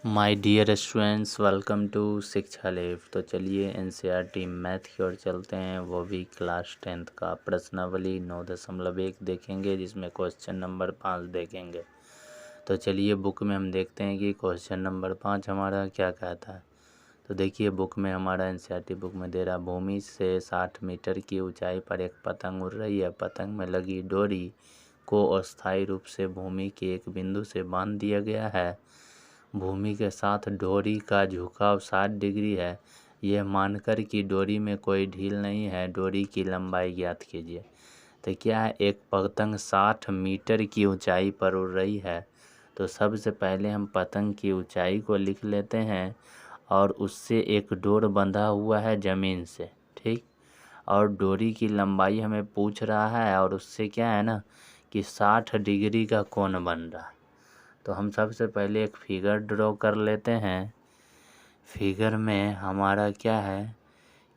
My dear students, welcome to Shiksha लेव। तो चलिए एनसीईआरटी मैथ की ओर चलते हैं, वो भी क्लास 10th का प्रश्नावली 9.1 देखेंगे, जिसमें क्वेश्चन नंबर 5 देखेंगे। तो चलिए बुक में हम देखते हैं कि क्वेश्चन नंबर 5 हमारा क्या कहता है। तो देखिए बुक में हमारा एनसीईआरटी बुक में दे रहा, भूमि से 60 मीटर की ऊंचाई पर एक पतंग उड़ रही है। पतंग में लगी डोरी को अस्थायी रूप से भूमि के एक बिंदु से बांध दिया गया है। भूमि के साथ डोरी का झुकाव 60 डिग्री है। यह मानकर कि डोरी में कोई ढील नहीं है, डोरी की लंबाई ज्ञात कीजिए। तो क्या है, एक पतंग 60 मीटर की ऊंचाई पर उड़ रही है। तो सबसे पहले हम पतंग की ऊंचाई को लिख लेते हैं और उससे एक डोर बंधा हुआ है ज़मीन से, ठीक। और डोरी की लंबाई हमें पूछ रहा है और उससे क्या है ना कि 60 डिग्री का कोण बन रहा है। तो हम सबसे पहले एक फिगर ड्रॉ कर लेते हैं। फिगर में हमारा क्या है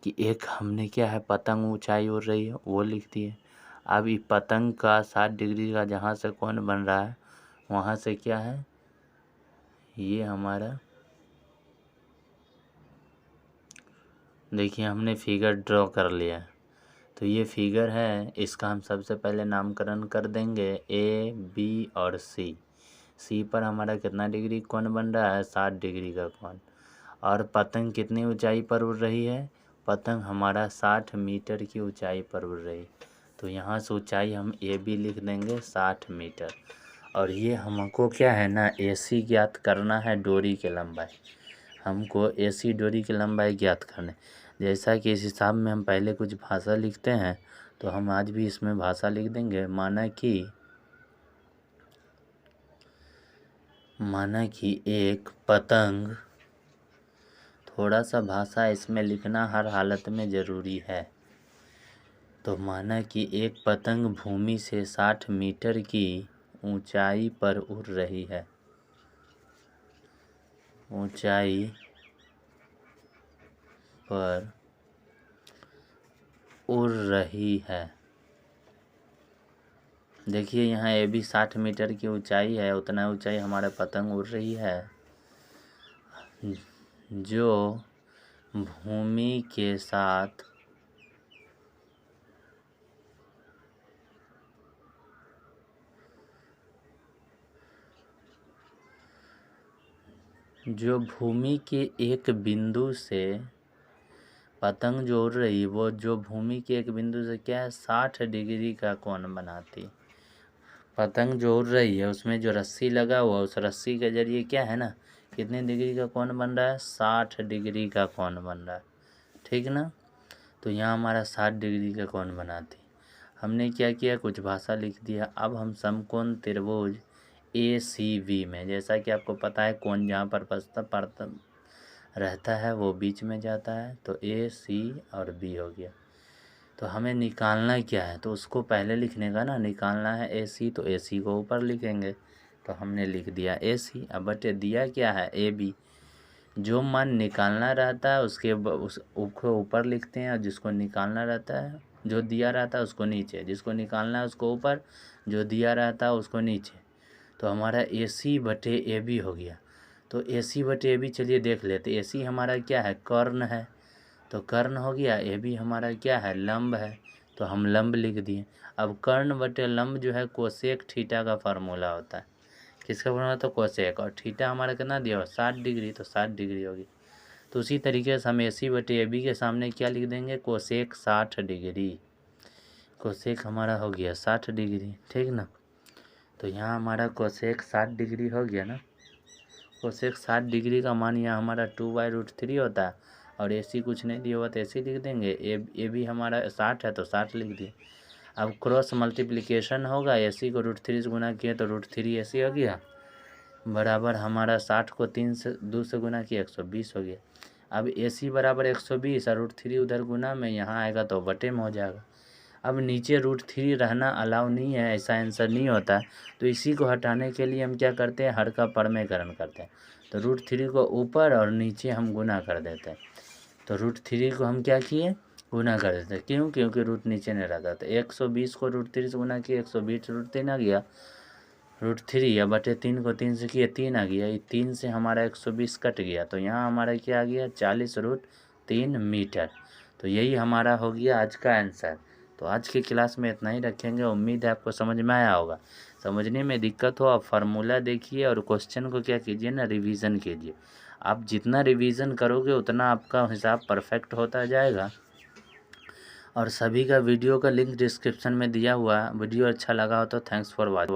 कि एक हमने क्या है, पतंग ऊंचाई उड़ रही है वो लिख दिए। अब ये पतंग का 60 डिग्री का जहाँ से कोण बन रहा है वहाँ से क्या है, ये हमारा देखिए हमने फिगर ड्रॉ कर लिया। तो ये फिगर है, इसका हम सबसे पहले नामकरण कर देंगे ए, बी और सी। सी पर हमारा कितना डिग्री कोण बन रहा है, 60 डिग्री का कोण। और पतंग कितनी ऊंचाई पर उड़ रही है, पतंग हमारा 60 मीटर की ऊंचाई पर उड़ रही है। तो यहाँ से ऊंचाई हम ए बी लिख देंगे 60 मीटर। और ये हमको क्या है ना, ए सी ज्ञात करना है, डोरी की लंबाई। हमको ए सी डोरी की लंबाई ज्ञात करना है। जैसा कि इस हिसाब में हम पहले कुछ भाषा लिखते हैं, तो हम आज भी इसमें भाषा लिख देंगे। माना कि एक पतंग, थोड़ा सा भाषा इसमें लिखना हर हालत में ज़रूरी है। तो माना कि एक पतंग भूमि से 60 मीटर की ऊंचाई पर उड़ रही है। ऊंचाई पर उड़ रही है। देखिए यहाँ ए भी 60 मीटर की ऊंचाई है, उतना ऊंचाई हमारा पतंग उड़ रही है, जो भूमि के साथ जो भूमि के एक बिंदु से, पतंग जो उड़ रही है वो जो भूमि के एक बिंदु से क्या है, 60 डिग्री का कोण बनाती। पतंग जो उड़ रही है उसमें जो रस्सी लगा हुआ, उस रस्सी के जरिए क्या है ना, कितने डिग्री का कोण बन रहा है, 60 डिग्री का कोण बन रहा है, ठीक ना। तो यहाँ हमारा 60 डिग्री का कोण बनाती। हमने क्या किया, कुछ भाषा लिख दिया। अब हम समकोण त्रिभुज ए सी बी में, जैसा कि आपको पता है कोण जहाँ पर पड़ता रहता है वो बीच में जाता है, तो ए सी और बी हो गया। तो हमें निकालना क्या है, तो उसको पहले लिखने का ना, निकालना है ए सी, तो ए सी को ऊपर लिखेंगे। तो हमने लिख दिया ए सी। अब बटे दिया क्या है, ए बी। जो मान निकालना रहता है उसको ऊपर लिखते हैं, और जिसको निकालना रहता है, जो दिया रहता है उसको नीचे, जिसको निकालना है उसको ऊपर, जो दिया रहता है उसको नीचे। तो हमारा ए सी बटे ए बी हो गया। तो ए सी बटे ए बी चलिए देख लेते। ए सी हमारा क्या है, कर्ण है, तो कर्ण हो गया। ए बी हमारा क्या है, लंब है, तो हम लंब लिख दिए। अब कर्ण बटे लंब जो है कोसेक थीटा का फार्मूला होता है। किसका फार्मूला होता है, कोसेक। और थीटा हमारा कितना दिया हुआ, 60 डिग्री, तो 60 डिग्री होगी। तो उसी तरीके से हम ए सी बटे ए बी के सामने क्या लिख देंगे, कोसेक 60 डिग्री। कोसेक हमारा हो गया 60 डिग्री, ठीक ना। तो यहाँ हमारा कोसेक 60 डिग्री हो गया ना। कोसेक 60 डिग्री का मान यहाँ हमारा 2/√3 होता है। और ए सी कुछ नहीं दिया हुआ तो ए सी लिख देंगे। ए भी हमारा 60 है तो 60 लिख दिए। अब क्रॉस मल्टीप्लिकेशन होगा, ए सी को √3 से गुना किए तो √3 ए सी हो गया, बराबर हमारा 60 को 2 से गुना किया 120 हो गया। अब ए सी बराबर 120 और √3 उधर गुना में यहाँ आएगा तो बटे में हो जाएगा। अब नीचे √3 रहना अलाउ नहीं है, ऐसा आंसर नहीं होता। तो इसी को हटाने के लिए हम क्या करते हैं, हर का परमेकरण करते हैं। तो √3 को ऊपर और नीचे हम गुना कर देते हैं। तो √3 को हम क्या किए, गुना कर देते हैं। क्यों, क्योंकि रूट नीचे नहीं रहता। तो 120 को √3 से गुना किए, 120 √3 आ गया। √3 या बटे 3 को 3 से किया 3 आ गया, ये 3 से हमारा 120 कट गया, तो यहाँ हमारा क्या आ गया 40√3 मीटर। तो यही हमारा हो गया आज का आंसर। तो आज की क्लास में इतना ही रखेंगे। उम्मीद है आपको समझ में आया होगा। समझने में दिक्कत हो आप फार्मूला देखिए और क्वेश्चन को क्या कीजिए ना, रिवीजन कीजिए। आप जितना रिवीजन करोगे उतना आपका हिसाब परफेक्ट होता जाएगा। और सभी का वीडियो का लिंक डिस्क्रिप्शन में दिया हुआ है। वीडियो अच्छा लगा हो तो थैंक्स फॉर वॉचिंग।